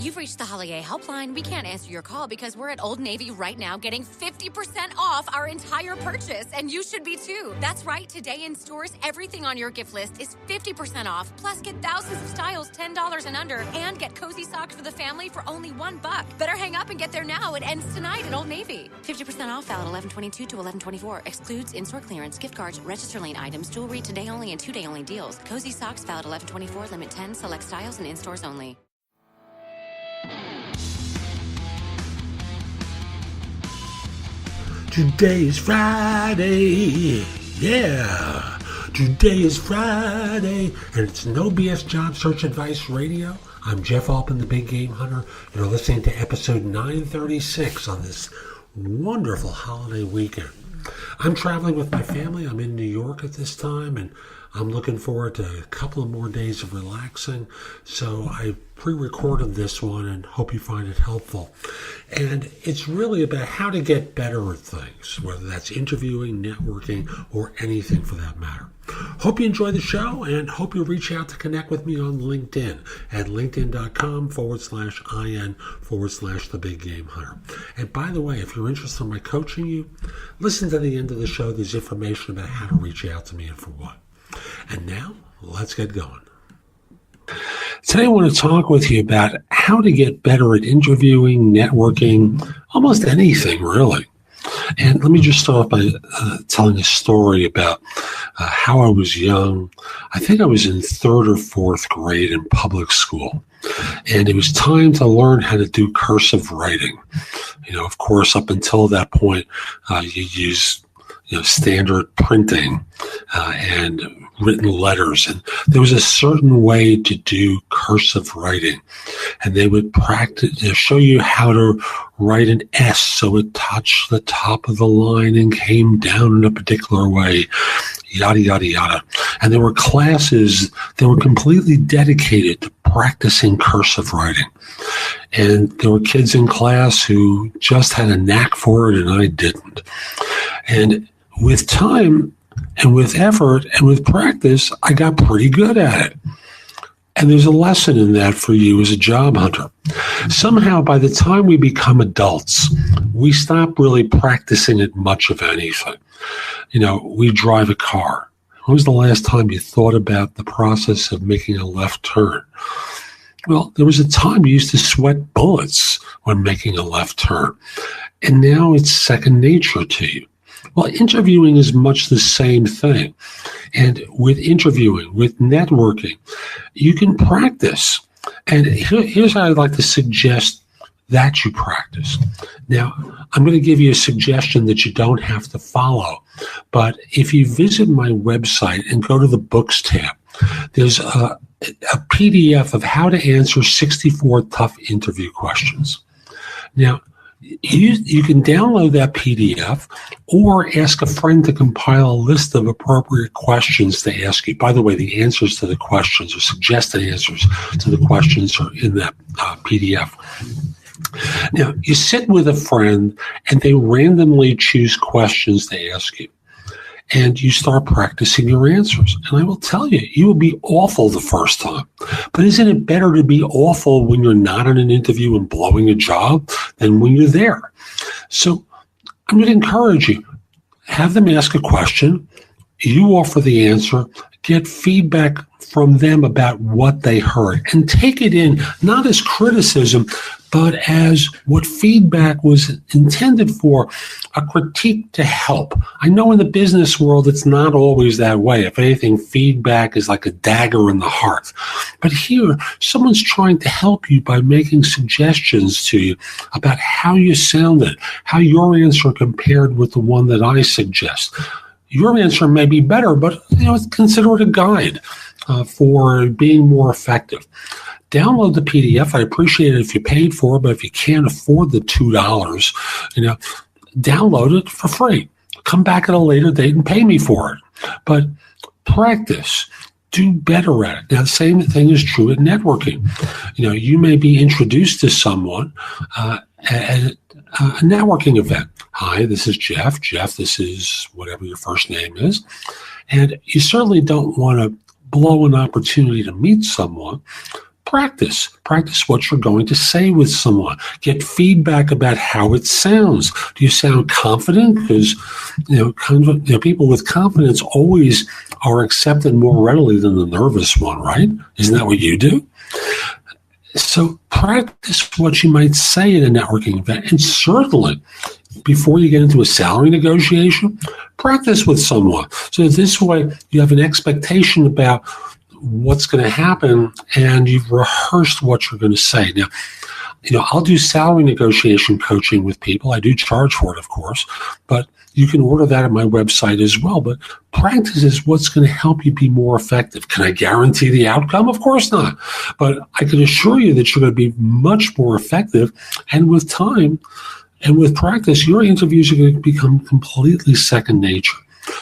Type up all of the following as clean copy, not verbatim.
You've reached the Holiday Helpline. We can't answer your call because we're at Old Navy right now getting 50% off our entire purchase, and you should be too. That's right. Today in stores, everything on your gift list is 50% off. Plus, get thousands of styles $10 and under, and get cozy socks for the family for only $1. Better hang up and get there now. It ends tonight at Old Navy. 50% off valid 11/22 to 11/24. Excludes in-store clearance, gift cards, register lane items, jewelry, today only and 2-day only deals. Cozy socks valid 11/24, limit 10, select styles and in-stores only. Today is Friday, yeah. Today is Friday, and it's No BS Job Search Advice Radio. I'm Jeff Altman, the Big Game Hunter. You're listening to episode 936 on this wonderful holiday weekend. I'm traveling with my family. I'm in New York at this time, and I'm looking forward to a couple of more days of relaxing. So I pre-recorded this one and hope you find it helpful. And it's really about how to get better at things, whether that's interviewing, networking, or anything for that matter. Hope you enjoy the show and hope you reach out to connect with me on LinkedIn at linkedin.com/IN/The Big Game Hunter. And by the way, if you're interested in my coaching you, listen to the end of the show. There's information about how to reach out to me and for what. And now, let's get going. Today I want to talk with you about how to get better at interviewing, networking, almost anything really. And let me just start by telling a story about how I was young. I think I was in 3rd or 4th grade in public school. And it was time to learn how to do cursive writing. You know, of course, up until that point, you use standard printing and written letters. And there was a certain way to do cursive writing. And they would show you how to write an S so it touched the top of the line and came down in a particular way, yada, yada, yada. And there were classes that were completely dedicated to practicing cursive writing. And there were kids in class who just had a knack for it, and I didn't. And with time and with effort and with practice, I got pretty good at it. And there's a lesson in that for you as a job hunter. Somehow, by the time we become adults, we stop really practicing at much of anything. We drive a car. When was the last time you thought about the process of making a left turn? Well, there was a time you used to sweat bullets when making a left turn. And now it's second nature to you. Well, interviewing is much the same thing. And with interviewing, with networking, you can practice. And here's how I'd like to suggest that you practice. Now, I'm going to give you a suggestion that you don't have to follow. But if you visit my website and go to the books tab, there's a PDF of how to answer 64 tough interview questions. Now, you can download that PDF or ask a friend to compile a list of appropriate questions to ask you. By the way, the answers to the questions or suggested answers to the questions are in that PDF. Now, you sit with a friend and they randomly choose questions to ask you. And you start practicing your answers. And I will tell you, you will be awful the first time. But isn't it better to be awful when you're not in an interview and blowing a job than when you're there? So I'm going to encourage you. Have them ask a question. You offer the answer. Get feedback from them about what they heard. And take it in, not as criticism, but as what feedback was intended for, a critique to help. I know in the business world it's not always that way. If anything, feedback is like a dagger in the heart. But here, someone's trying to help you by making suggestions to you about how you sounded, how your answer compared with the one that I suggest. Your answer may be better, but consider it a guide for being more effective. Download the PDF. I appreciate it if you paid for it, but if you can't afford the $2, download it for free. Come back at a later date and pay me for it. But practice. Do better at it. Now, the same thing is true at networking. You may be introduced to someone at a networking event. Hi, this is Jeff. Jeff, this is whatever your first name is. And you certainly don't want to blow an opportunity to meet someone. Practice what you're going to say with someone. Get feedback about how it sounds. Do you sound confident? Because people with confidence always are accepted more readily than the nervous one, right? Isn't that what you do? So practice what you might say at a networking event, and certainly before you get into a salary negotiation, practice with someone. So this way you have an expectation about what's going to happen, and you've rehearsed what you're going to say. Now, I'll do salary negotiation coaching with people. I do charge for it, of course, but you can order that at my website as well. But practice is what's going to help you be more effective. Can I guarantee the outcome? Of course not. But I can assure you that you're going to be much more effective, and with time and with practice, your interviews are going to become completely second nature.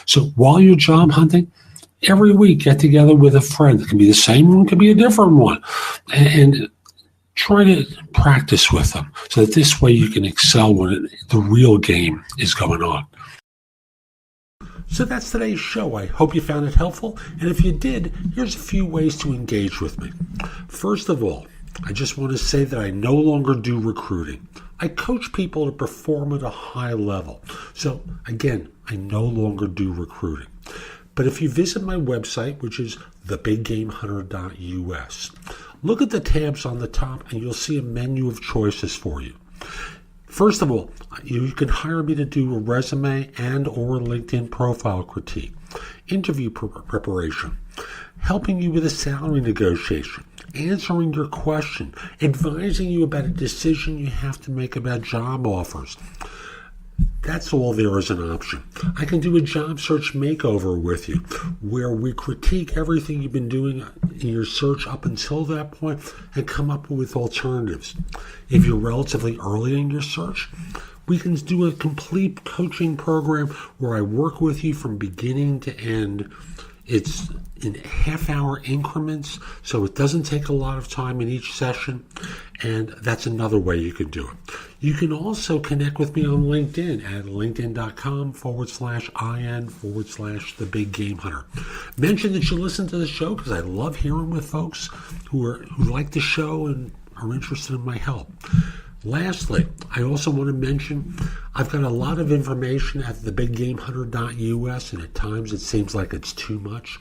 So while you're job hunting, every week, get together with a friend. It can be the same one, it can be a different one. And try to practice with them so that this way you can excel when the real game is going on. So that's today's show. I hope you found it helpful. And if you did, here's a few ways to engage with me. First of all, I just want to say that I no longer do recruiting. I coach people to perform at a high level. So again, I no longer do recruiting. But if you visit my website, which is thebiggamehunter.us, look at the tabs on the top and you'll see a menu of choices for you. First of all, you can hire me to do a resume and or LinkedIn profile critique, interview preparation, helping you with a salary negotiation, answering your question, advising you about a decision you have to make about job offers. That's all there is an option. I can do a job search makeover with you where we critique everything you've been doing in your search up until that point and come up with alternatives. If you're relatively early in your search, we can do a complete coaching program where I work with you from beginning to end. It's in half-hour increments, so it doesn't take a lot of time in each session, and that's another way you can do it. You can also connect with me on LinkedIn at linkedin.com/IN/The Big Game Hunter. Mention that you listen to the show because I love hearing with folks who like the show and are interested in my help. Lastly, I also want to mention I've got a lot of information at thebiggamehunter.us, and at times it seems like it's too much.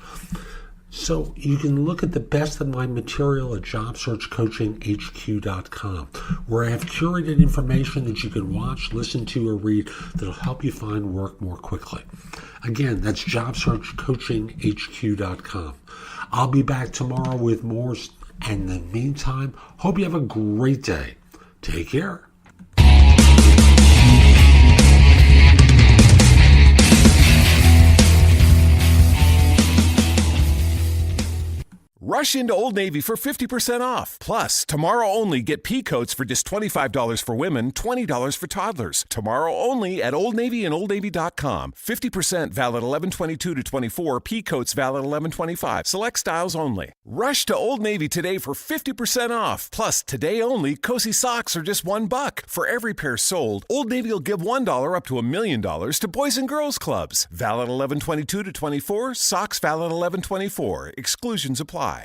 So you can look at the best of my material at JobSearchCoachingHQ.com, where I have curated information that you can watch, listen to, or read that'll help you find work more quickly. Again, that's JobSearchCoachingHQ.com. I'll be back tomorrow with more, and in the meantime, hope you have a great day. Take care. Rush into Old Navy for 50% off. Plus, tomorrow only get pea coats for just $25 for women, $20 for toddlers. Tomorrow only at Old Navy and OldNavy.com. 50% valid 11/22 to 24. Pea coats valid 11/25. Select styles only. Rush to Old Navy today for 50% off. Plus, today only, Cozy socks are just $1. For every pair sold, Old Navy will give $1 up to $1 million to Boys and Girls Clubs. Valid 11/22 to 24. Socks valid 11/24. Exclusions apply.